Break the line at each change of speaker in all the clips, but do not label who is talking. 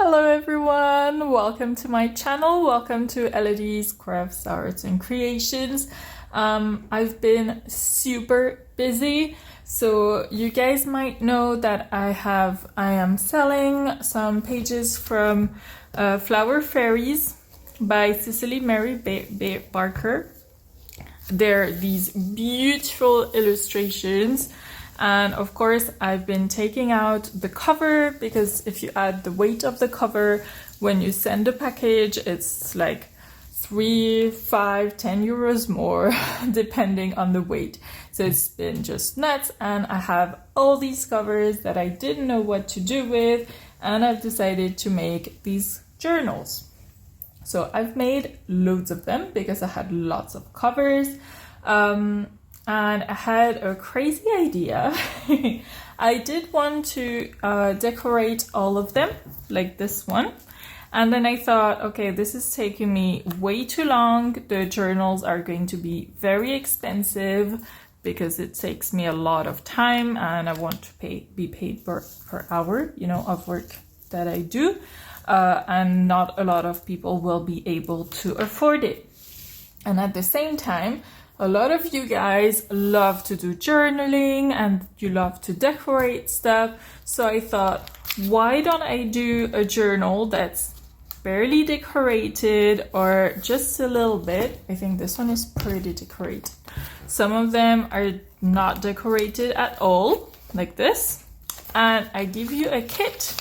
Hello everyone, welcome to my channel, welcome to Elodie's Crafts, Arts and Creations. I've been super busy, so you guys might know that I am selling some pages from FlowerFairies by Cicely Mary Baker. They're these beautiful illustrations. And of course, I've been taking out the cover because if you add the weight of the cover, when you send a package, it's like 3, 5, 10 euros more, depending on the weight. So it's been just nuts. And I have all these covers that I didn't know what to do with. And I've decided to make these journals. So I've made loads of them because I had lots of covers. And I had a crazy idea. I did want to decorate all of them, like this one. And then I thought, okay, this is taking me way too long. The journals are going to be very expensive because it takes me a lot of time and I want to be paid per hour, of work that I do. And not a lot of people will be able to afford it. And at the same time, a lot of you guys love to do journaling and you love to decorate stuff. So I thought, why don't I do a journal that's barely decorated or just a little bit? I think this one is pretty decorated. Some of them are not decorated at all, like this. And I give you a kit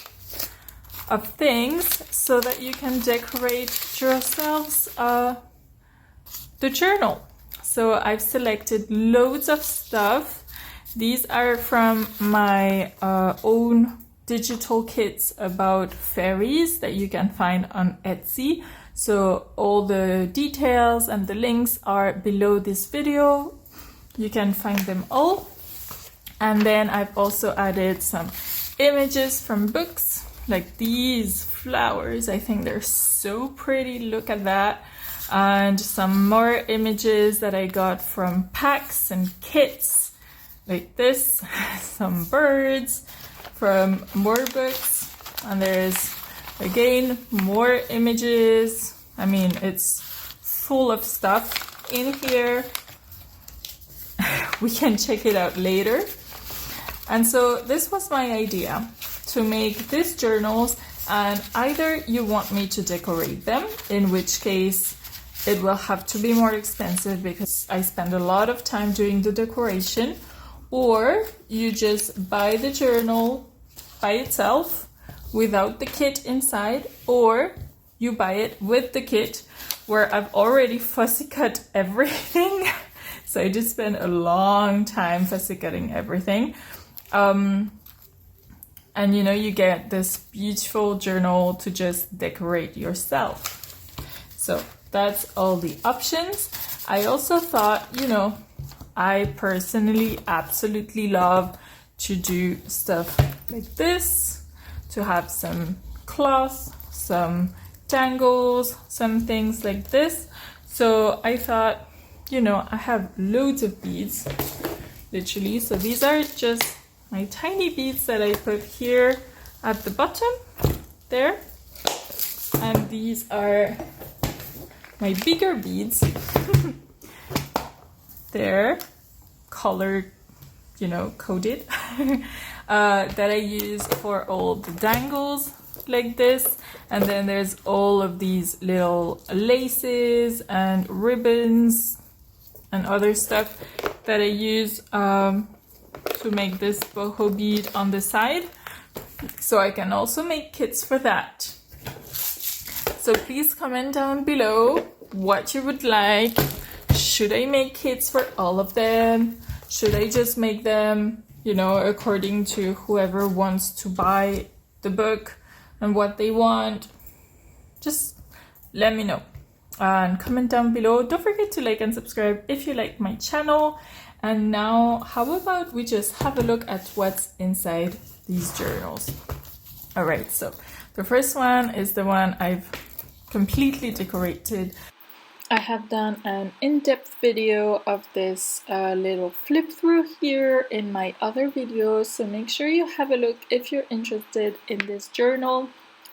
of things so that you can decorate yourselves the journal. So I've selected loads of stuff. These are from my own digital kits about fairies that you can find on Etsy. So all the details and the links are below this video. You can find them all. And then I've also added some images from books, like these flowers. I think they're so pretty. Look at that. And some more images that I got from packs and kits, like this, some birds from more books, and there's again more images. I mean, it's full of stuff in here. We can check it out later. And so this was my idea, to make these journals, and either you want me to decorate them, in which case it will have to be more expensive because I spend a lot of time doing the decoration, or you just buy the journal by itself without the kit inside, or you buy it with the kit where I've already fussy cut everything. So I just spent a long time fussy cutting everything. And you get this beautiful journal to just decorate yourself. So that's all the options. I also thought, I personally absolutely love to do stuff like this, to have some cloth, some tangles, some things like this. So I thought, I have loads of beads, literally. So these are just my tiny beads that I put here at the bottom, there. And these are my bigger beads. They're colored, coded, that I use for all the dangles like this. And then there's all of these little laces and ribbons and other stuff that I use to make this boho bead on the side. So I can also make kits for that. So please comment down below what you would like. Should I make kits for all of them? Should I just make them, according to whoever wants to buy the book and what they want? Just let me know. And comment down below. Don't forget to like and subscribe if you like my channel. And now, how about we just have a look at what's inside these journals? All right, so the first one is the one I've completely decorated. I have done an in-depth video of this little flip through here in my other videos, so make sure you have a look if you're interested in this journal.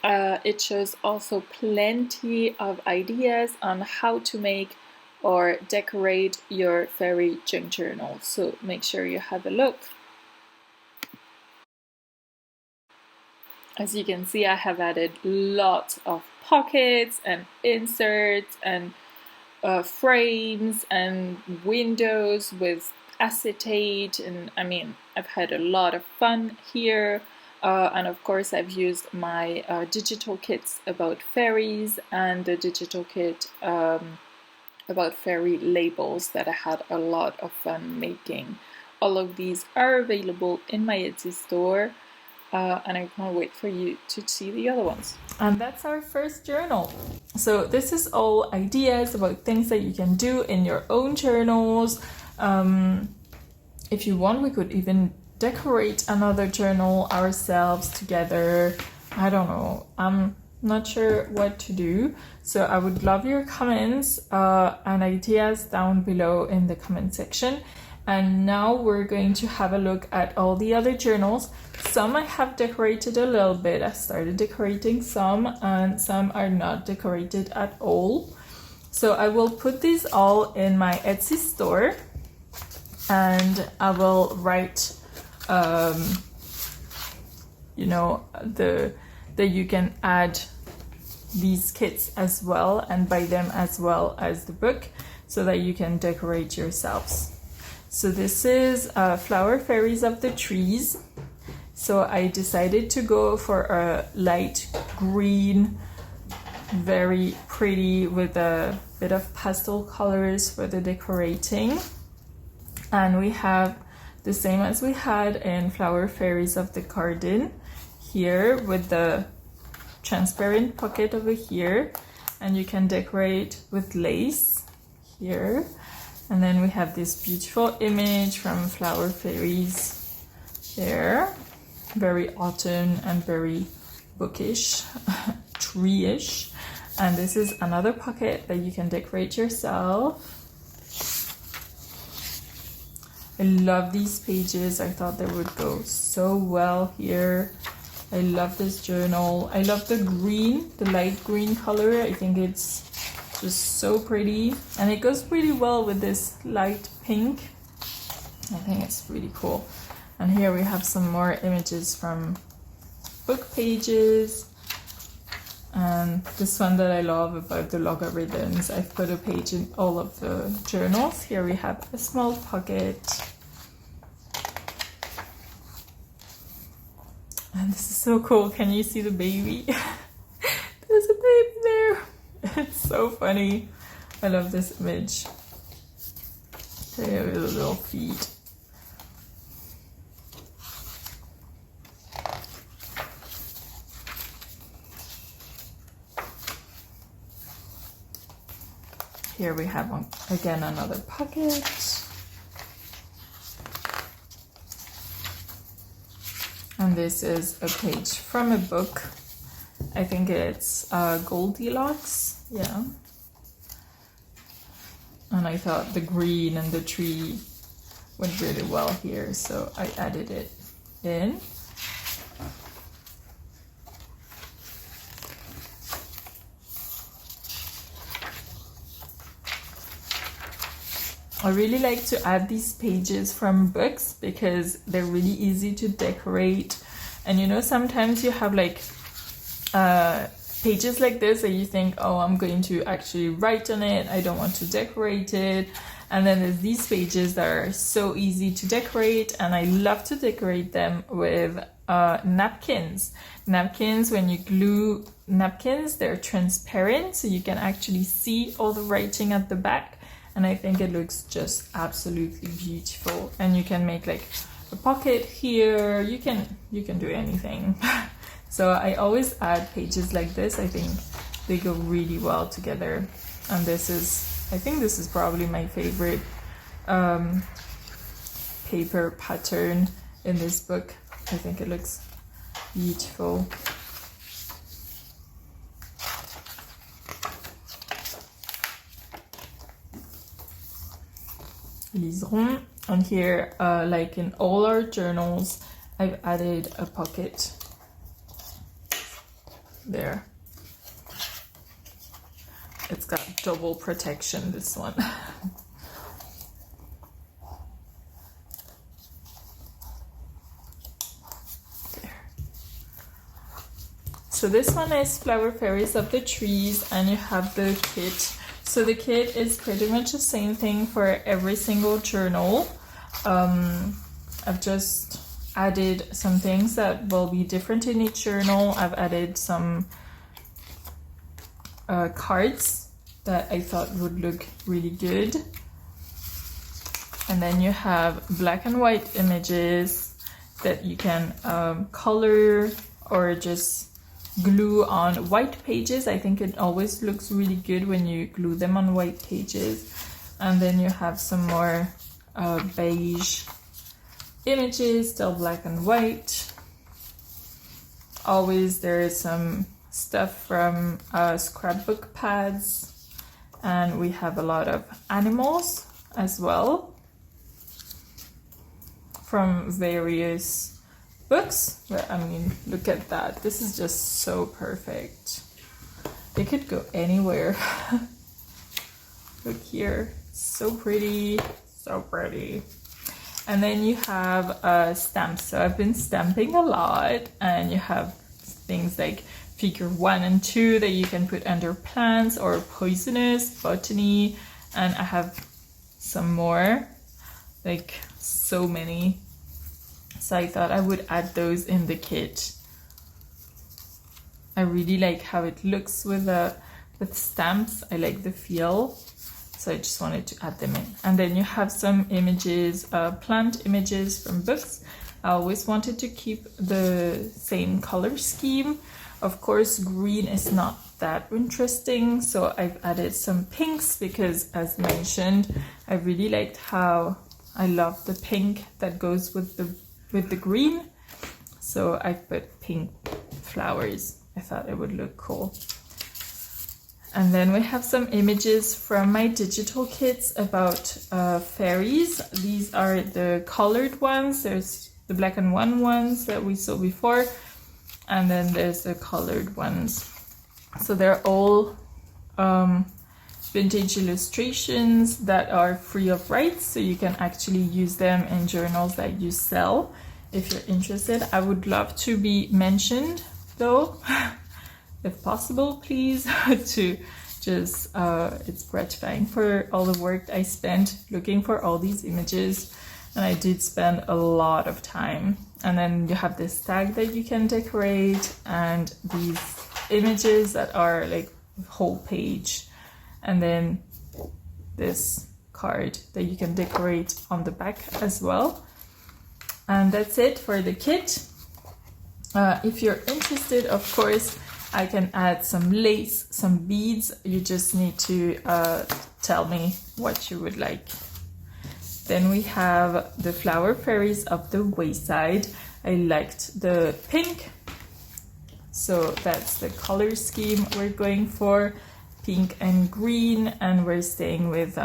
It shows also plenty of ideas on how to make or decorate your fairy junk journal. So make sure you have a look. As you can see, I have added lots of pockets and inserts and frames and windows with acetate, and I mean, I've had a lot of fun here. And of course, I've used my digital kits about fairies and the digital kit about fairy labels that I had a lot of fun making. All of these are available in my Etsy store. And I can't wait for you to see the other ones. And that's our first journal. So this is all ideas about things that you can do in your own journals. If you want, we could even decorate another journal ourselves together. I don't know. I'm not sure what to do. So I would love your comments and ideas down below in the comment section. And now we're going to have a look at all the other journals. Some I have decorated a little bit. I started decorating some, and some are not decorated at all. So I will put these all in my Etsy store, and I will write, you know, that you can add these kits as well and buy them as well as the book, so that you can decorate yourselves. So this is FlowerFairies of the Trees. So I decided to go for a light green, very pretty, with a bit of pastel colors for the decorating. And we have the same as we had in FlowerFairies of the Garden here, with the transparent pocket over here. And you can decorate with lace here. And then we have this beautiful image from FlowerFairies there. Very autumn and very bookish, tree-ish. And this is another pocket that you can decorate yourself. I love these pages. I thought they would go so well here. I love this journal. I love the green, the light green color. I think it's just so pretty, and it goes really well with this light pink. I think it's really cool. And here we have some more images from book pages, and this one that I love about the logarithms. I've put a page in all of the journals. Here we have a small pocket, and this is so cool. Can you see the baby? There's a baby there. It's so funny. I love this image. There are the little feet. Here we have again another pocket. And this is a page from a book. I think it's Goldilocks. Yeah. And I thought the green and the tree went really well here, so I added it in. I really like to add these pages from books because they're really easy to decorate. And you know, sometimes you have like pages like this that you think, oh, I'm going to actually write on it, I don't want to decorate it. And then there's these pages that are so easy to decorate, and I love to decorate them with napkins. Napkins, when you glue napkins, they're transparent, so you can actually see all the writing at the back, and I think it looks just absolutely beautiful. And you can make like a pocket here, you can do anything. So I always add pages like this. I think they go really well together. And this is, I think this is probably my favorite paper pattern in this book. I think it looks beautiful. Liserons. And here, like in all our journals, I've added a pocket. there. It's got double protection, this one. So this one is Flower Fairies of the Trees, and you have the kit. So the kit is pretty much the same thing for every single journal. I've just added some things that will be different in each journal. I've added some cards that I thought would look really good. And then you have black and white images that you can color or just glue on white pages. I think it always looks really good when you glue them on white pages. And then you have some more beige images, still black and white. Always there is some stuff from scrapbook pads, and we have a lot of animals as well from various books. But I mean, look at that. This is just so perfect. It could go anywhere. Look here, so pretty, so pretty. And then you have stamps. So I've been stamping a lot, and you have things like figure 1 and 2 that you can put under plants or poisonous, botany, and I have some more, like so many. So I thought I would add those in the kit. I really like how it looks with stamps. I like the feel. So I just wanted to add them in. And then you have some images, plant images from books. I always wanted to keep the same color scheme. Of course, green is not that interesting, so I've added some pinks because, as mentioned, I really liked how I love the pink that goes with the green. So I put pink flowers. I thought it would look cool. And then we have some images from my digital kits about fairies. These are the colored ones. There's the black and white ones that we saw before, and then there's the colored ones. So they're all vintage illustrations that are free of rights, so you can actually use them in journals that you sell if you're interested. I would love to be mentioned though, if possible, please, to just, it's gratifying for all the work I spent looking for all these images, and I did spend a lot of time. And then you have this tag that you can decorate, and these images that are like whole page, and then this card that you can decorate on the back as well. And that's it for the kit. If you're interested, of course, I can add some lace, some beads. You just need to tell me what you would like. Then we have the Flower Fairies of the Wayside. I liked the pink, so that's the color scheme we're going for, pink and green, and we're staying with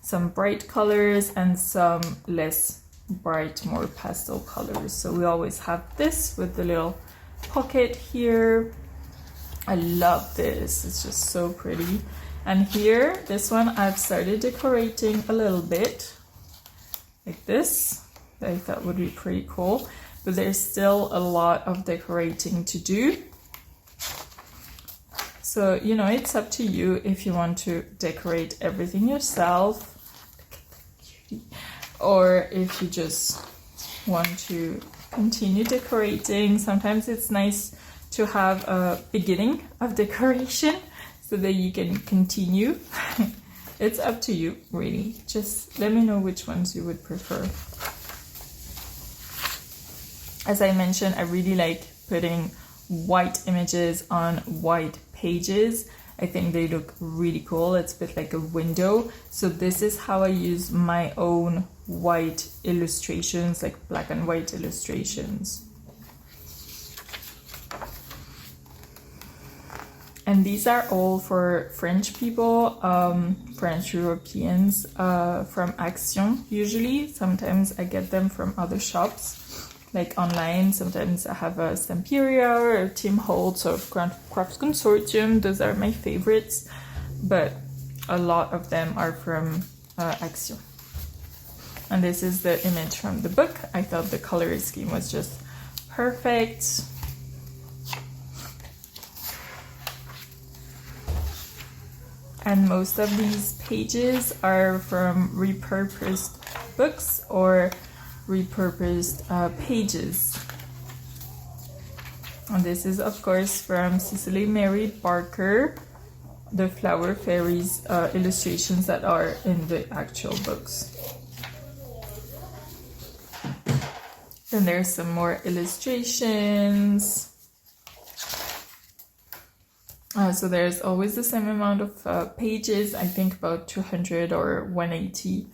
some bright colors and some less bright, more pastel colors. So we always have this with the little pocket here. I love this, it's just so pretty. And here, this one I've started decorating a little bit like this. I thought would be pretty cool, but there's still a lot of decorating to do. So, you know, it's up to you if you want to decorate everything yourself, or if you just want to continue decorating. Sometimes it's nice to have a beginning of decoration so that you can continue. It's up to you, really. Just let me know which ones you would prefer. As I mentioned, I really like putting white images on white pages. I think they look really cool. It's a bit like a window. So this is how I use my own white illustrations, like black and white illustrations. And these are all for French people, French Europeans, from Action usually. Sometimes I get them from other shops. like online. Sometimes I have a Stamperia or a Tim Holtz or Crafts Consortium. Those are my favorites, but a lot of them are from Action. And this is the image from the book. I thought the color scheme was just perfect. And most of these pages are from repurposed books or repurposed pages. And this is of course from Cicely Mary Baker, the FlowerFairies illustrations that are in the actual books. Then there's some more illustrations. So there's always the same amount of pages, I think about 200 or 180.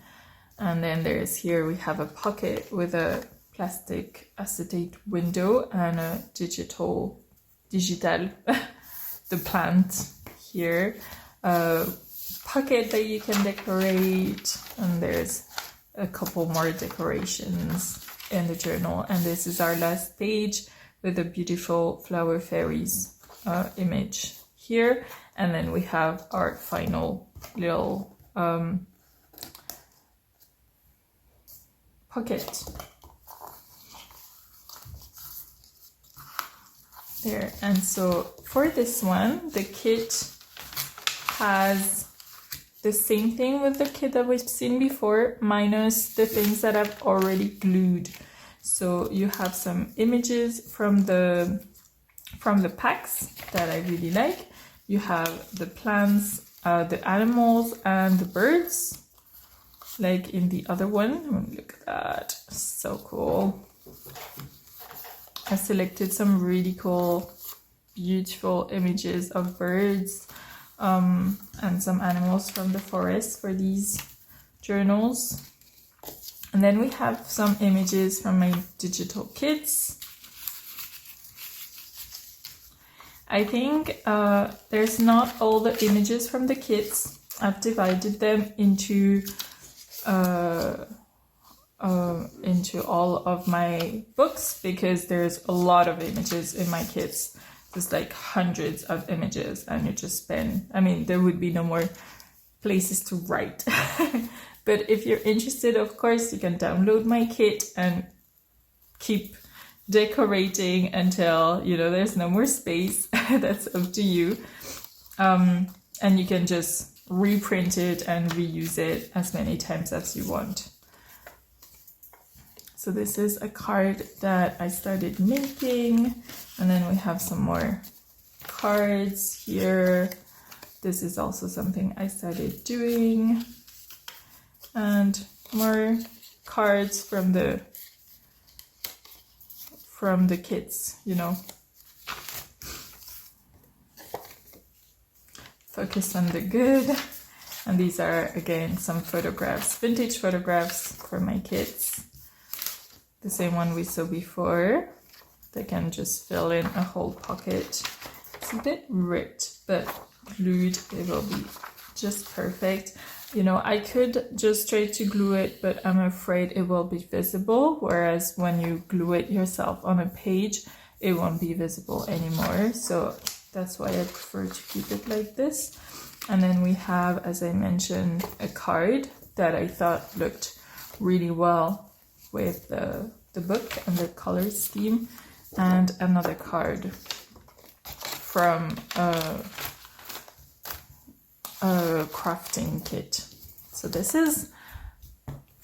And then there's here we have a pocket with a plastic acetate window and a digital, the plant here. A pocket that you can decorate, and there's a couple more decorations in the journal. And this is our last page with a beautiful FlowerFairies image here, and then we have our final little pocket there. And so for this one, the kit has the same thing with the kit that we've seen before, minus the things that I've already glued. So you have some images from the packs that I really like. You have the plants, the animals, and the birds, like in the other one. Look at that, so cool. I selected some really cool, beautiful images of birds and some animals from the forest for these journals. And then we have some images from my digital kits. I think there's not all the images from the kits. I've divided them into all of my books because there's a lot of images in my kits. There's like hundreds of images, and you just spend, I mean, there would be no more places to write. But if you're interested, of course, you can download my kit and keep decorating until, you know, there's no more space. That's up to you. And you can just reprint it and reuse it as many times as you want. So this is a card that I started making, and then we have some more cards here. This is also something I started doing, and more cards from the kits, you know. Focus on the good. And these are again some photographs, vintage photographs for my kits. The same one we saw before. They can just fill in a whole pocket. It's a bit ripped, but glued it will be just perfect. You know, I could just try to glue it, but I'm afraid it will be visible, whereas when you glue it yourself on a page, it won't be visible anymore. So that's why I prefer to keep it like this. And then we have, as I mentioned, a card that I thought looked really well with the book and the color scheme, and another card from a crafting kit. So this is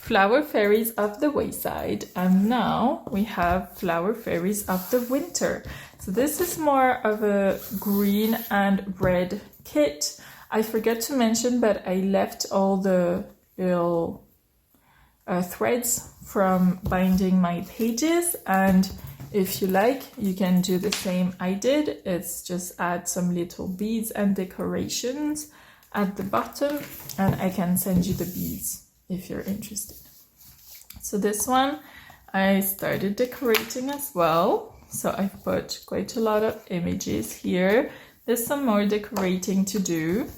FlowerFairies of the Wayside, and now we have FlowerFairies of the Winter. So this is more of a green and red kit. I forgot to mention, but I left all the little threads from binding my pages, and if you like, you can do the same I did. It's just add some little beads and decorations at the bottom, and I can send you the beads if you're interested. So this one I started decorating as well. So I've put quite a lot of images here. There's some more decorating to do.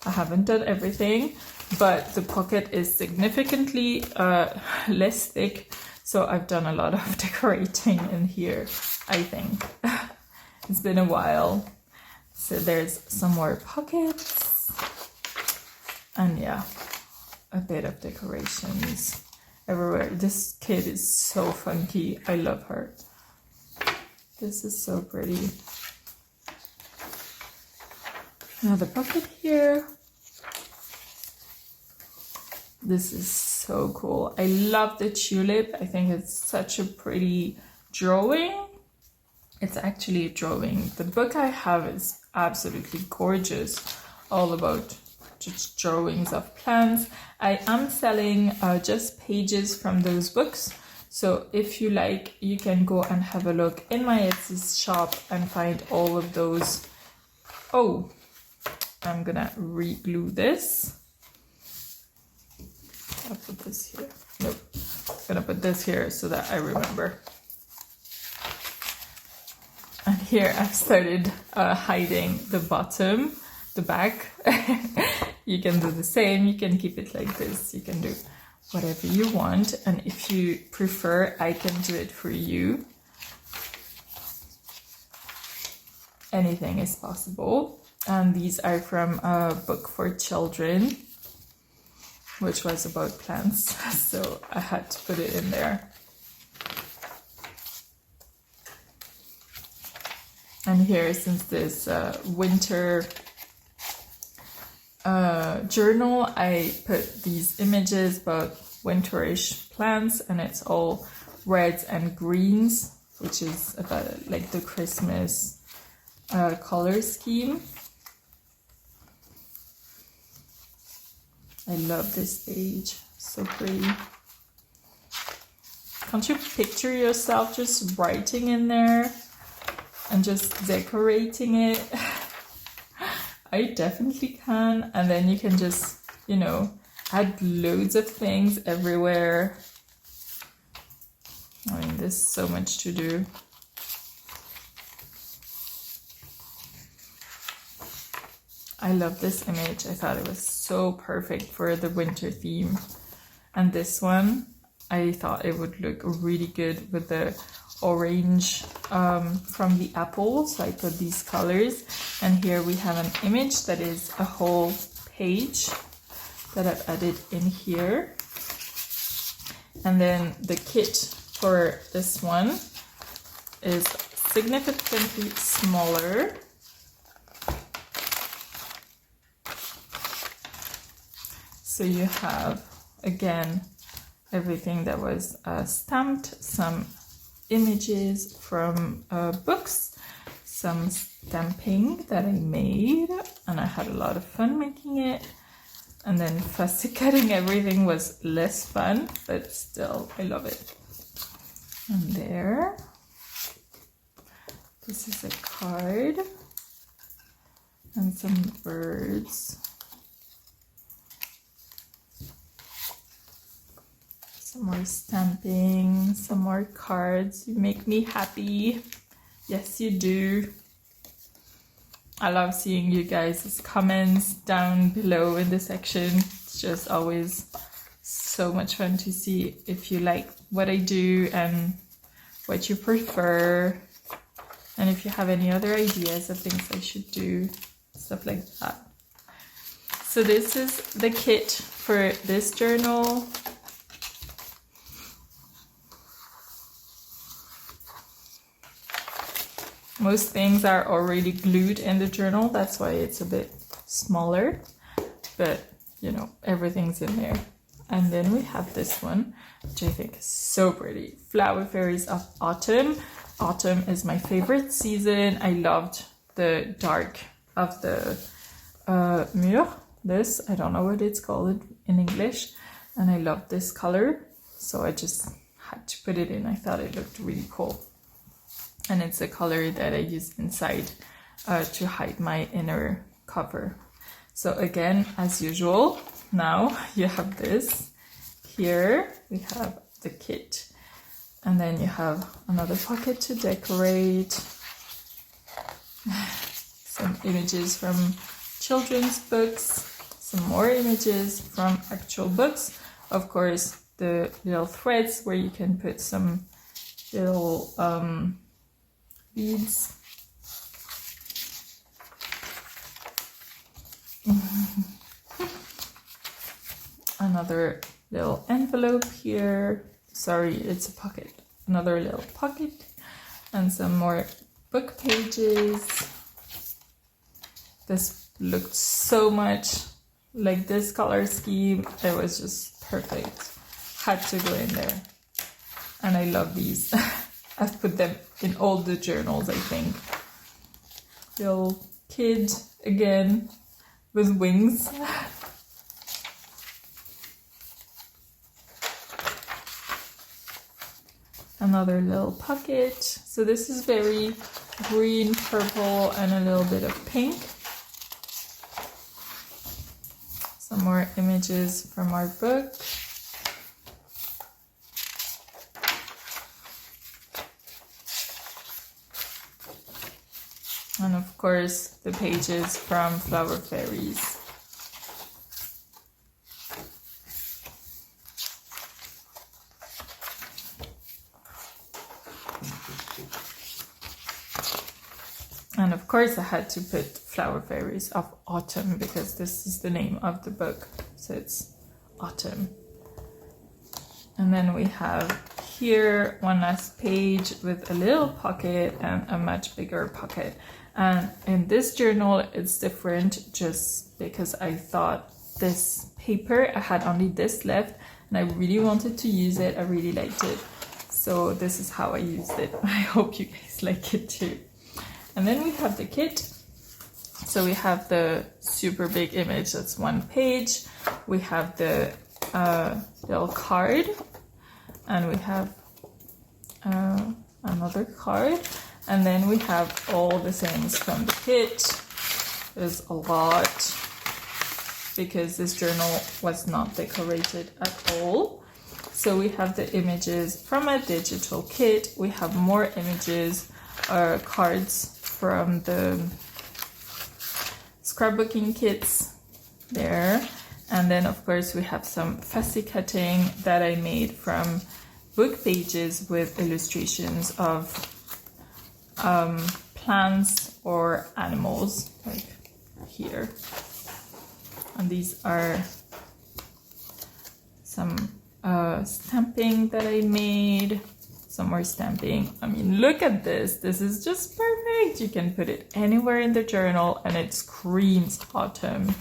I haven't done everything, but the pocket is significantly less thick, So I've done a lot of decorating in here, I think. It's been a while. So there's some more pockets. And yeah, a bit of decorations everywhere. This kid is so funky. I love her. This is so pretty. Another pocket here. This is so cool. I love the tulip. I think it's such a pretty drawing. It's actually a drawing. The book I have is absolutely gorgeous. All about just drawings of plants. I am selling just pages from those books. So if you like, you can go and have a look in my Etsy shop and find all of those. Oh, I'm gonna re-glue this. I'll put this here. Nope. I'm gonna put this here so that I remember. And here I've started hiding the bottom, the back. You can do the same. You can keep it like this. You can do whatever you want. And if you prefer, I can do it for you. Anything is possible. And these are from a book for children, which was about plants. So I had to put it in there. And here, since this winter journal, I put these images about winterish plants, and it's all reds and greens, which is about like the Christmas color scheme. I love this page, so pretty. Can't you picture yourself just writing in there and just decorating it? I definitely can. And then you can just, you know, add loads of things everywhere. I mean, there's so much to do. I love this image. I thought it was so perfect for the winter theme. And this one, I thought it would look really good with the orange from the apple. So I put these colors. And here we have an image that is a whole page that I've added in here. And then the kit for this one is significantly smaller. So you have, again, everything that was stamped, some images from books, some stamping that I made, and I had a lot of fun making it. And then fussy cutting everything was less fun, but still, I love it. And there, this is a card and some birds. Some more stamping, some more cards. You make me happy. Yes, you do. I love seeing you guys' comments down below in the section. It's just always so much fun to see if you like what I do and what you prefer. And if you have any other ideas of things I should do, stuff like that. So this is the kit for this journal. Most things are already glued in the journal, that's why it's a bit smaller, but you know, everything's in there. And then we have this one, which I think is so pretty. Flower Fairies of Autumn. Autumn is my favorite season. I loved the dark of the mur. This, I don't know what it's called in English. And I love this color, so I just had to put it in. I thought it looked really cool. And it's a color that I use inside to hide my inner cover. So again, as usual, now you have this. Here we have the kit. And then you have another pocket to decorate. Some images from children's books. Some more images from actual books. Of course, the little threads where you can put some little beads. Another little envelope here. Sorry, it's a pocket. Another little pocket. And some more book pages. This looked so much like this color scheme. It was just perfect. Had to go in there. And I love these. I've put them in all the journals, I think. Little kid again with wings. Another little pocket. So this is very green, purple, and a little bit of pink. Some more images from our book. And of course, the pages from FlowerFairies. And of course I had to put FlowerFairies of Autumn because this is the name of the book. So it's Autumn. And then we have here one last page with a little pocket and a much bigger pocket. And in this journal it's different just because I thought this paper, I had only this left and I really wanted to use it. I really liked it. So this is how I used it. I hope you guys like it too. And then we have the kit. So we have the super big image, that's one page. We have the little card, and we have another card. And then we have all the things from the kit. There's a lot because this journal was not decorated at all. So we have the images from a digital kit. We have more images, cards from the scrapbooking kits there. And then of course we have some fussy cutting that I made from book pages with illustrations of plants or animals, like here. And these are some stamping that I made. Some more stamping. I mean, look at this. This is just perfect. You can put it anywhere in the journal and it screams autumn.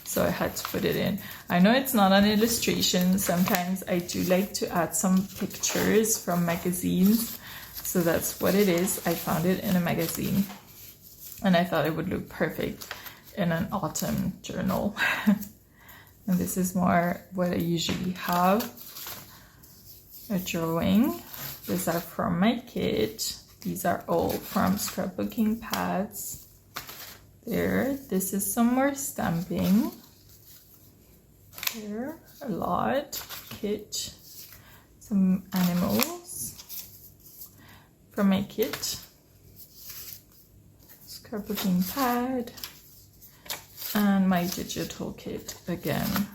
So I had to put it in. I know it's not an illustration. Sometimes I do like to add some pictures from magazines. So that's what it is. I found it in a magazine and I thought it would look perfect in an autumn journal. And this is more what I usually have. A drawing. These are from my kit. These are all from scrapbooking pads. There. This is some more stamping. There. A lot. Kit. Some animals from my kit. Scrapbooking pad. And my digital kit again.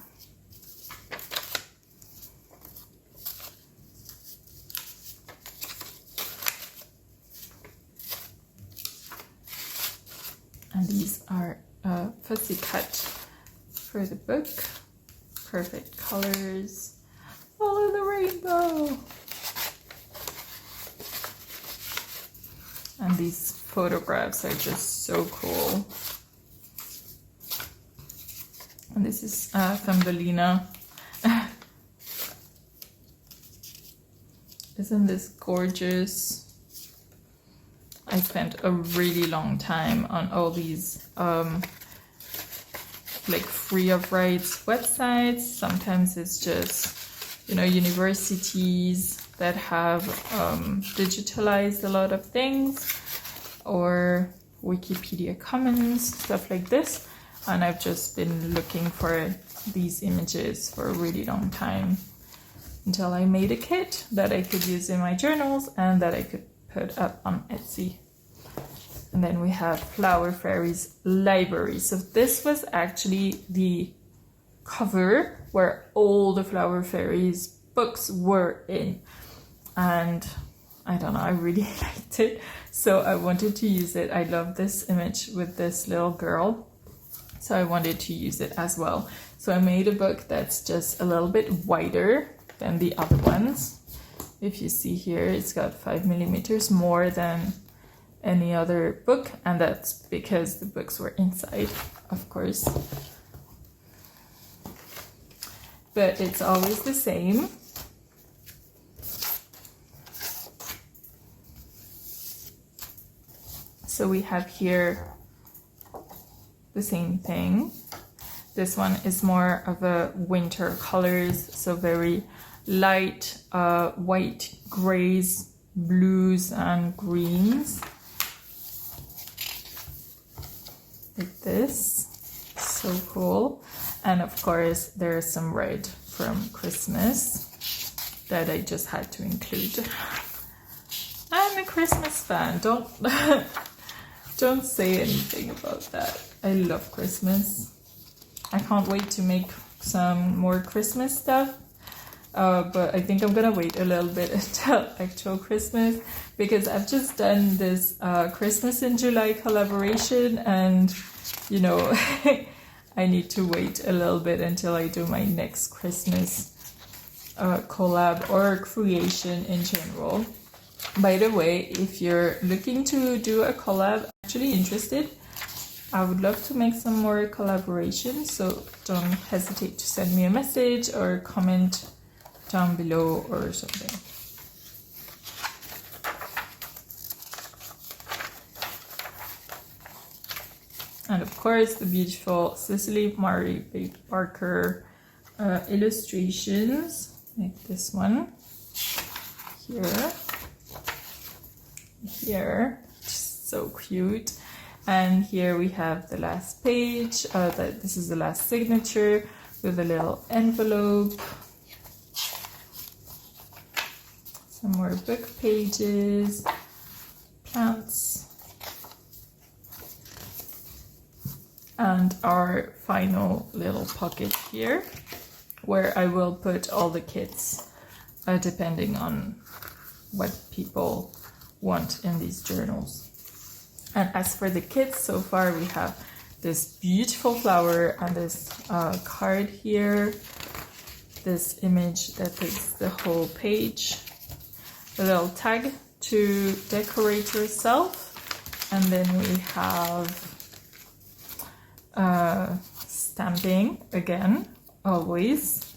And these are fussy cut for the book. Perfect colors. Follow the rainbow. And these photographs are just so cool. And this is Thumbelina. Isn't this gorgeous? I spent a really long time on all these like free of rights websites. Sometimes it's just, you know, universities that have digitalized a lot of things, or Wikipedia Commons, stuff like this. And I've just been looking for these images for a really long time until I made a kit that I could use in my journals and that I could put up on Etsy. And then we have FlowerFairies library. So this was actually the cover where all the FlowerFairies books were in. And I don't know, I really liked it. So I wanted to use it. I love this image with this little girl. So I wanted to use it as well. So I made a book that's just a little bit wider than the other ones. If you see here, it's got 5 millimeters more than any other book, and that's because the books were inside, of course. But it's always the same. So we have here the same thing. This one is more of a winter colors, so very light white, grays, blues, and greens. Like this. So cool. And of course, there's some red from Christmas that I just had to include. I'm a Christmas fan. Don't say anything about that. I love Christmas. I can't wait to make some more Christmas stuff. But I think I'm gonna wait a little bit until actual Christmas, because I've just done this Christmas in July collaboration, and you know, I need to wait a little bit until I do my next Christmas collab or creation in general. By the way, if you're looking to do a collab, actually interested, I would love to make some more collaborations, so don't hesitate to send me a message or comment down below or something. And of course, the beautiful Cicely Mary Baker illustrations, like this one here, so cute. And here we have the last page. This is the last signature with a little envelope. Some more book pages, plants, and our final little pocket here, where I will put all the kits, depending on what people want in these journals. And as for the kits, so far we have this beautiful flower and this card here, this image that takes the whole page, a little tag to decorate yourself, and then we have stamping again, always.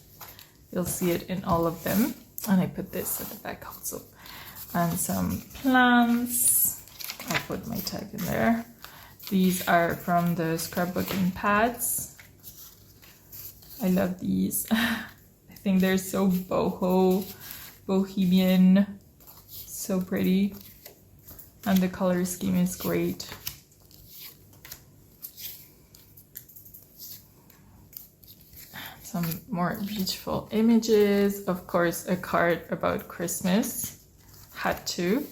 You'll see it in all of them, and I put this at the back also. And some plants. I'll put my tag in there. These are from the scrapbooking pads. I love these. I think they're so bohemian, so pretty, and the color scheme is great. Some more beautiful images. Of course, a card about Christmas. Had to.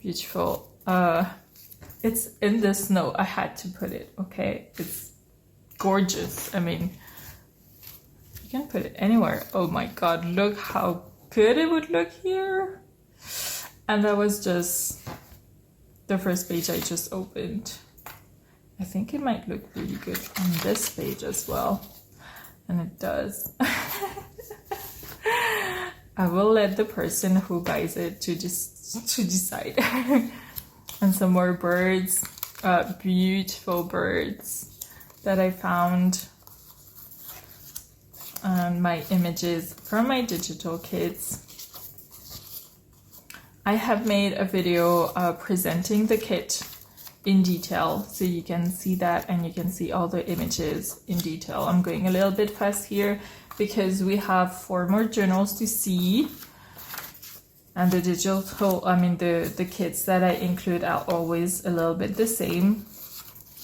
Beautiful. It's in the snow. I had to put it, okay? It's gorgeous. I mean, you can put it anywhere. Oh my god, look how good it would look here. And that was just the first page I just opened. I think it might look really good on this page as well. And it does. I will let the person who buys it to decide. And some more birds, beautiful birds that I found. And my images from my digital kits. I have made a video presenting the kit in detail, so you can see that, and you can see all the images in detail. I'm going a little bit fast here because we have 4 more journals to see. And the digital, the kits that I include are always a little bit the same.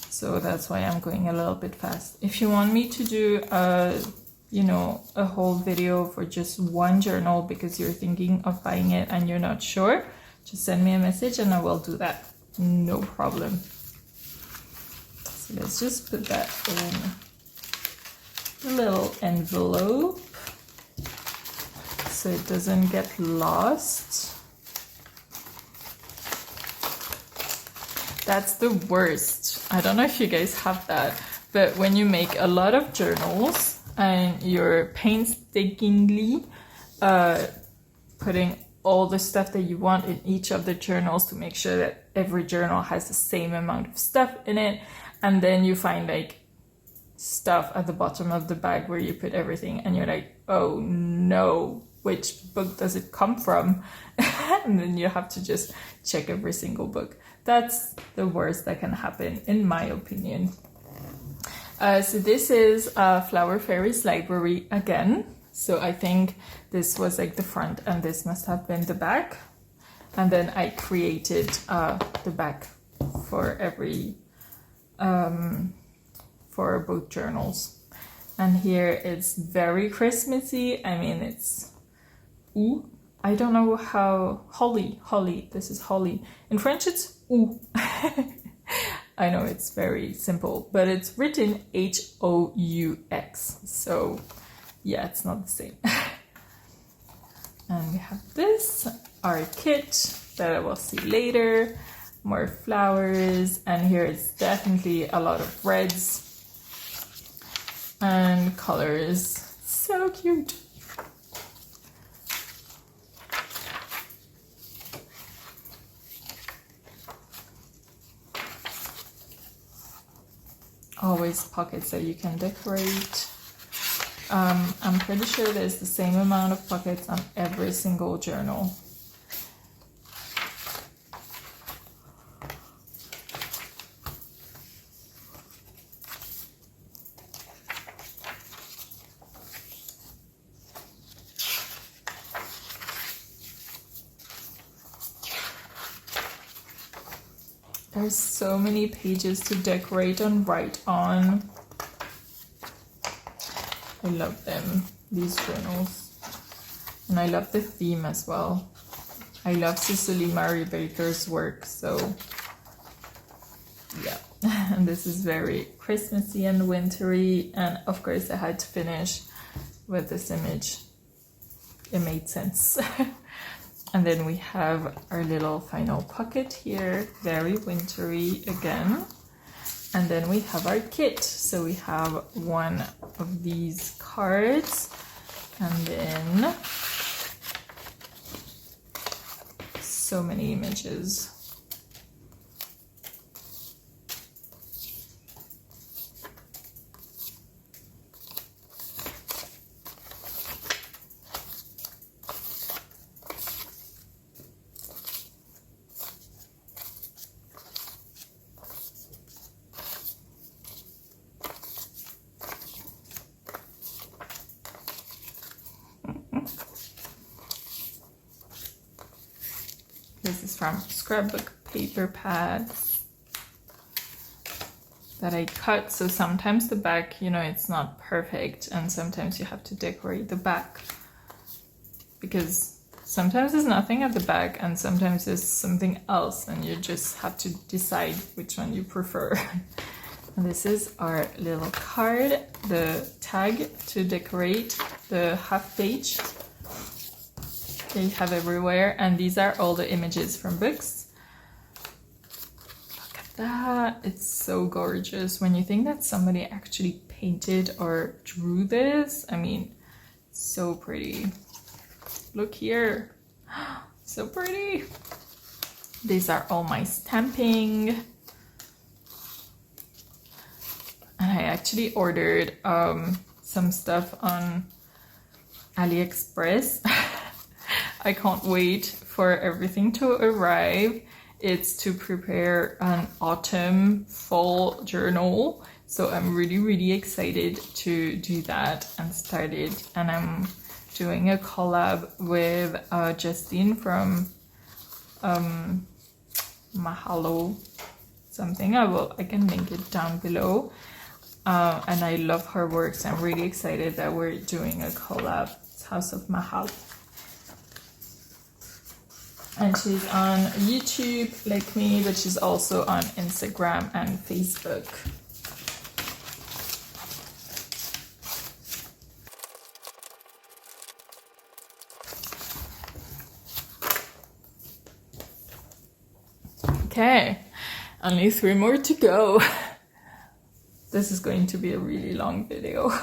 So that's why I'm going a little bit fast. If you want me to do a whole video for just one journal because you're thinking of buying it and you're not sure, just send me a message and I will do that. No problem. So let's just put that in a little envelope. so it doesn't get lost. That's the worst. I don't know if you guys have that, but when you make a lot of journals and you're painstakingly putting all the stuff that you want in each of the journals to make sure that every journal has the same amount of stuff in it, and then you find like stuff at the bottom of the bag where you put everything and you're like, oh no, which book does it come from? And then you have to just check every single book. That's the worst that can happen, in my opinion. So this is FlowerFairies library again. So I think this was like the front and this must have been the back. And then I created the back for every, for both journals. And here it's very Christmassy. I mean, it's, ooh, I don't know how, holly, this is holly. In French it's ooh. I know it's very simple, but it's written H-O-U-X. So yeah, it's not the same. And we have this, our kit that I will see later, more flowers, and here it's definitely a lot of reds and colors. So cute. Always pockets that you can decorate. I'm pretty sure there's the same amount of pockets on every single journal. There's so many pages to decorate and write on. I love them, these journals. And I love the theme as well. I love Cicely Mary Baker's work, so yeah. And this is very Christmassy and wintry. And of course I had to finish with this image. It made sense. And then we have our little final pocket here, very wintry again. And then we have our kit. So we have one of these cards, and then so many images. This is from scrapbook paper pads that I cut. So sometimes the back, you know, it's not perfect, and sometimes you have to decorate the back because sometimes there's nothing at the back and sometimes there's something else, and you just have to decide which one you prefer. And this is our little card, the tag to decorate the half page. They have everywhere, and these are all the images from books. Look at that, it's so gorgeous. When you think that somebody actually painted or drew this, I mean, so pretty. Look here, so pretty. These are all my stamping. And I actually ordered some stuff on AliExpress. I can't wait for everything to arrive. It's to prepare an autumn fall journal. So I'm really excited to do that and start it. And I'm doing a collab with Justine from Mahalo something. I can link it down below. And I love her works. I'm really excited that we're doing a collab. It's House of Mahal. And she's on YouTube like me, but she's also on Instagram and Facebook. Okay, only 3 more to go. This is going to be a really long video.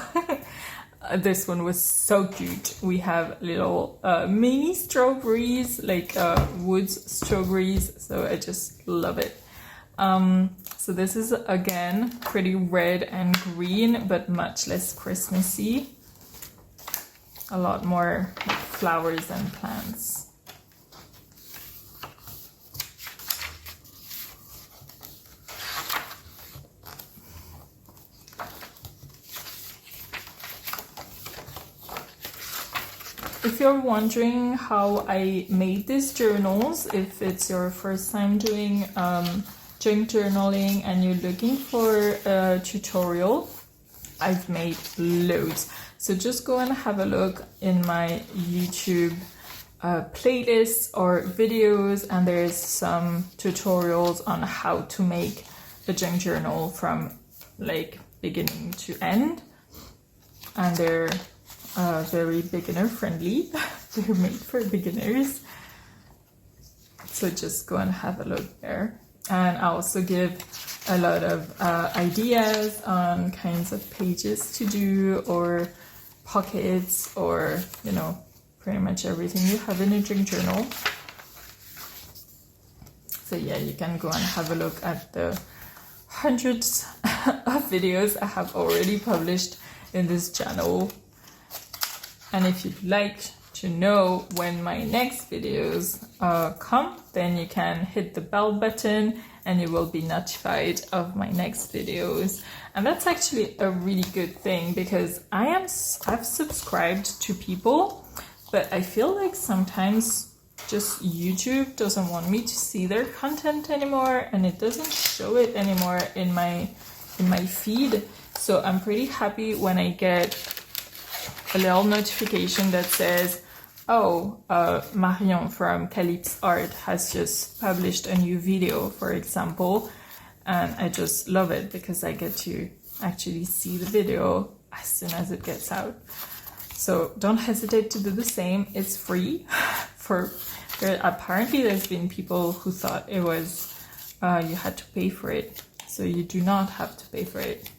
This one was so cute. We have little mini strawberries, like woods strawberries, so I just love it. So this is again pretty red and green, but much less Christmassy. A lot more flowers and plants. If you're wondering how I made these journals, if it's your first time doing junk journaling and you're looking for a tutorial, I've made loads. So just go and have a look in my YouTube playlists or videos, and there's some tutorials on how to make a junk journal from like beginning to end, and they're very beginner friendly. They're made for beginners, so just go and have a look there. And I also give a lot of ideas on kinds of pages to do, or pockets, or you know, pretty much everything you have in a junk journal. So yeah, you can go and have a look at the hundreds of videos I have already published in this channel. And if you'd like to know when my next videos come, then you can hit the bell button and you will be notified of my next videos. And that's actually a really good thing, because I've subscribed to people, but I feel like sometimes just YouTube doesn't want me to see their content anymore, and it doesn't show it anymore in my feed. So I'm pretty happy when I get a little notification that says, oh, Marion from Calypse Art has just published a new video, for example. And I just love it because I get to actually see the video as soon as it gets out. So don't hesitate to do the same. It's free. Apparently there's been people who thought it was you had to pay for it. So you do not have to pay for it.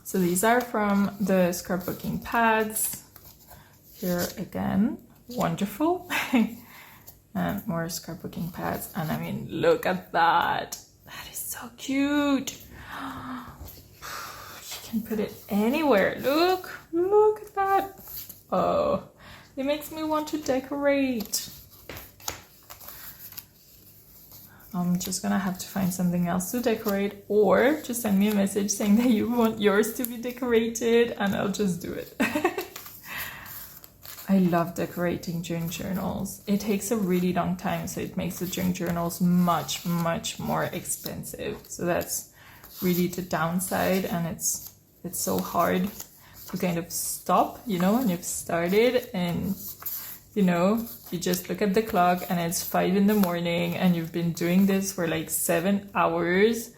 So these are from the scrapbooking pads. Here again, wonderful. And more scrapbooking pads. And I mean, look at that. That is so cute. You can put it anywhere. Look at that. Oh, it makes me want to decorate. I'm just gonna have to find something else to decorate, or just send me a message saying that you want yours to be decorated and I'll just do it. I love decorating junk journals. It takes a really long time, so it makes the junk journals much more expensive. So that's really the downside, and it's so hard to kind of stop, you know, when you've started, and you know, you just look at the clock and it's 5 in the morning and you've been doing this for like 7 hours,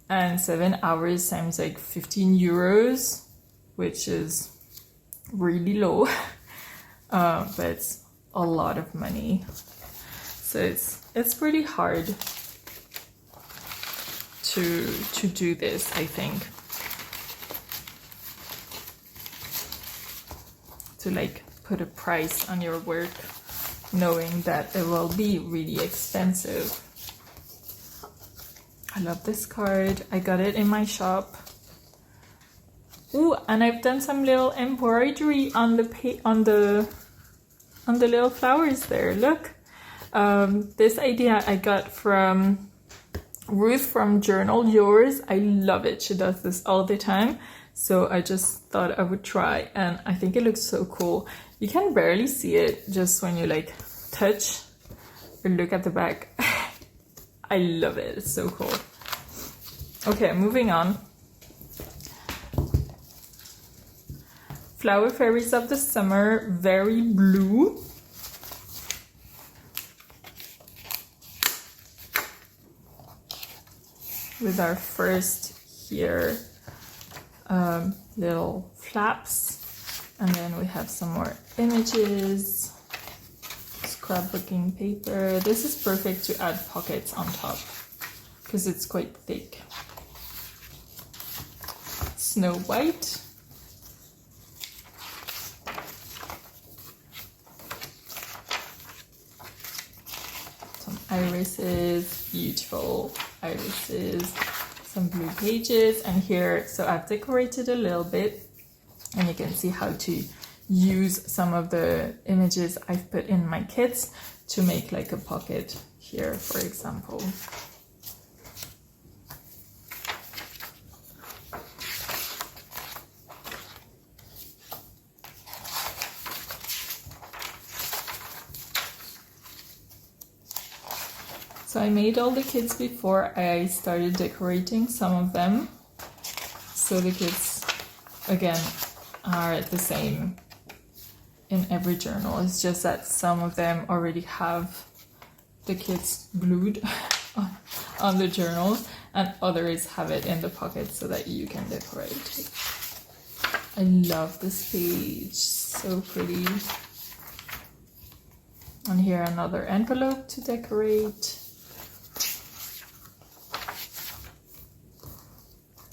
and 7 hours times like 15 euros, which is really low. But it's a lot of money. So it's pretty hard to do this, I think. To like put a price on your work, knowing that it will be really expensive. I love this card. I got it in my shop. Ooh, and I've done some little embroidery on the little flowers there. Look, this idea I got from Ruth from Journal Yours. I love it. She does this all the time. So I just thought I would try, and I think it looks so cool. You can barely see it just when you like touch or look at the back. I love it. It's so cool. Okay, moving on. Flower Fairies of the Summer, very blue. With our first here little flaps, and then we have some more images. It's scrapbooking paper. This is perfect to add pockets on top because it's quite thick. Snow White. Some irises, beautiful irises. Some blue pages, and here, so I've decorated a little bit, and you can see how to use some of the images I've put in my kits to make like a pocket here, for example. So I made all the kits before I started decorating some of them. So the kits, again, are the same in every journal. It's just that some of them already have the kits glued on the journals, and others have it in the pocket so that you can decorate. I love this page, so pretty. And here another envelope to decorate.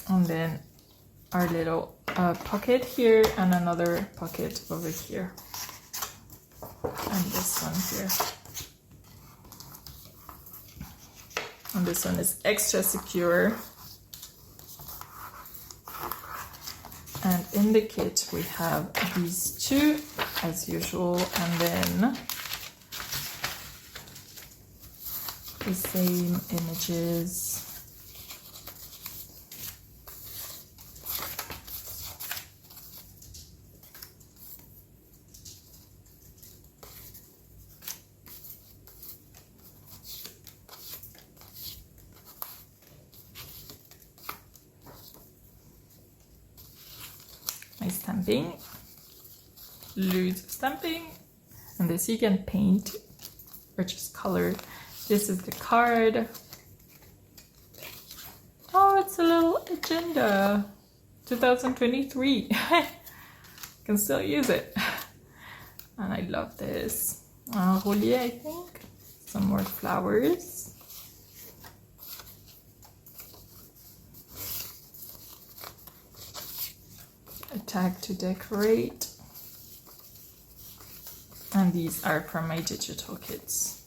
And then our little pocket here, and another pocket over here. And this one here. And this one is extra secure. And in the kit we have these two as usual, and then the same images. My stamping, loose stamping, and this you can paint or just color. This is the card. Oh, it's a little agenda. 2023. Can still use it. And I love this. Rollier, I think. Some more flowers. A tag to decorate. And these are from my digital kits.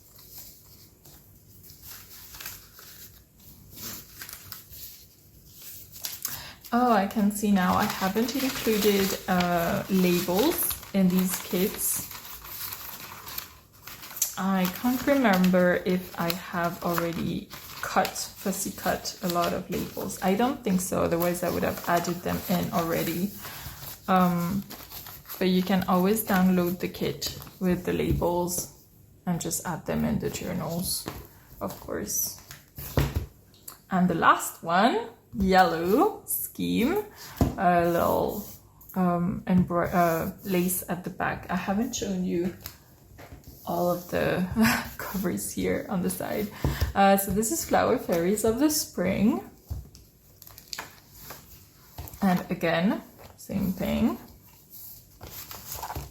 Oh, I can see now I haven't included labels in these kits. I can't remember if I have already fussy cut a lot of labels. I don't think so, otherwise I would have added them in already. But you can always download the kit with the labels and just add them in the journals, of course. And the last one, yellow scheme, a little lace at the back. I haven't shown you all of the covers here on the side. So this is FlowerFairies of the Spring. And again, same thing.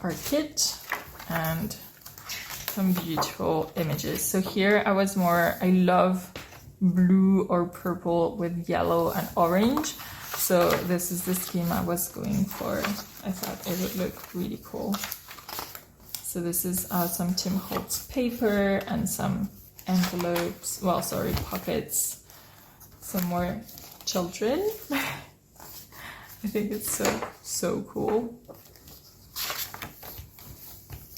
Our kit and some beautiful images. So here I love blue or purple with yellow and orange. So this is the scheme I was going for. I thought it would look really cool. So this is some Tim Holtz paper and some envelopes, pockets, some more children. I think it's so cool.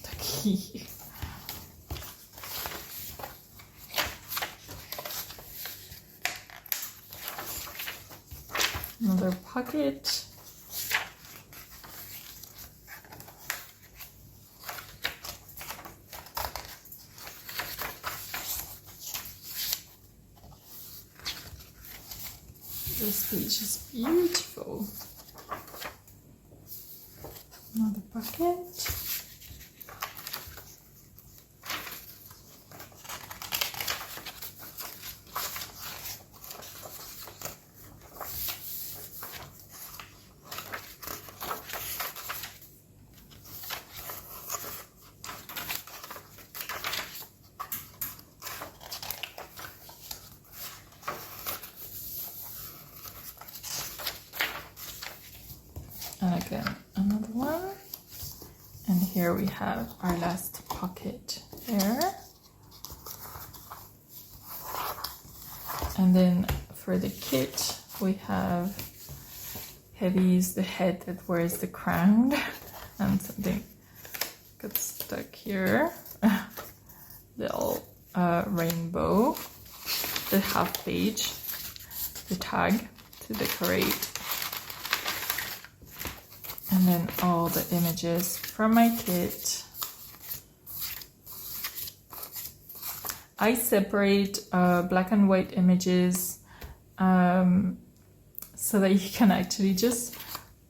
The key. Another pocket. This page is beautiful. Another pocket. again another one. And here we have our last pocket there. And then for the kit, we have Heavy's the head that wears the crown, and something got stuck here. Little rainbow, the half page, the tag to decorate, and then all the images from my kit. I separate black and white images so that you can actually just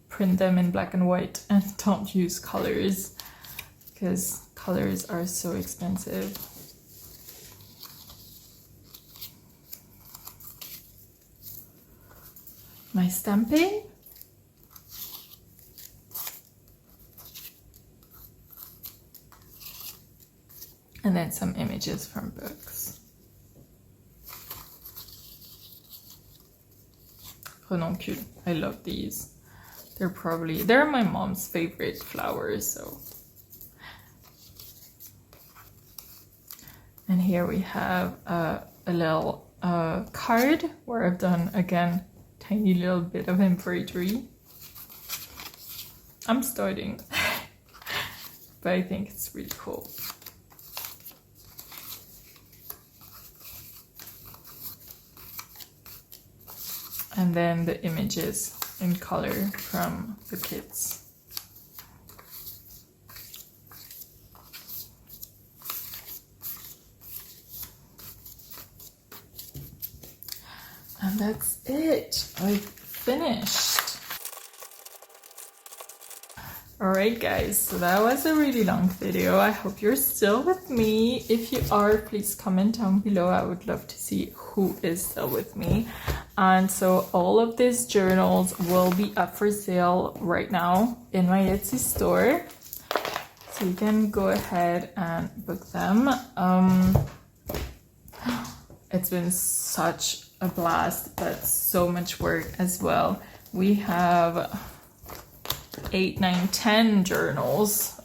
print them in black and white and don't use colors, because colors are so expensive. My stamping. And then some images from books. Ranuncle. I love these. They're my mom's favorite flowers, so. And here we have a little card where I've done, again, tiny little bit of embroidery. I'm starting, but I think it's really cool. And then the images in color from the kits. And that's it. I've finished. Alright guys, so that was a really long video. I hope you're still with me. If you are, please comment down below. I would love to see who is still with me. And so all of these journals will be up for sale right now in my Etsy store. So you can go ahead and book them. It's been such a blast, but so much work as well. We have 8, 9, 10 journals.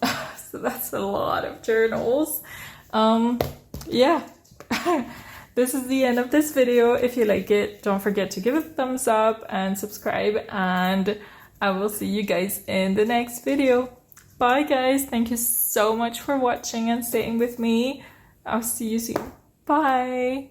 So that's a lot of journals. Yeah. This is the end of this video. If you like it, don't forget to give it a thumbs up and subscribe, and I will see you guys in the next video. Bye guys. Thank you so much for watching and staying with me. I'll see you soon. Bye.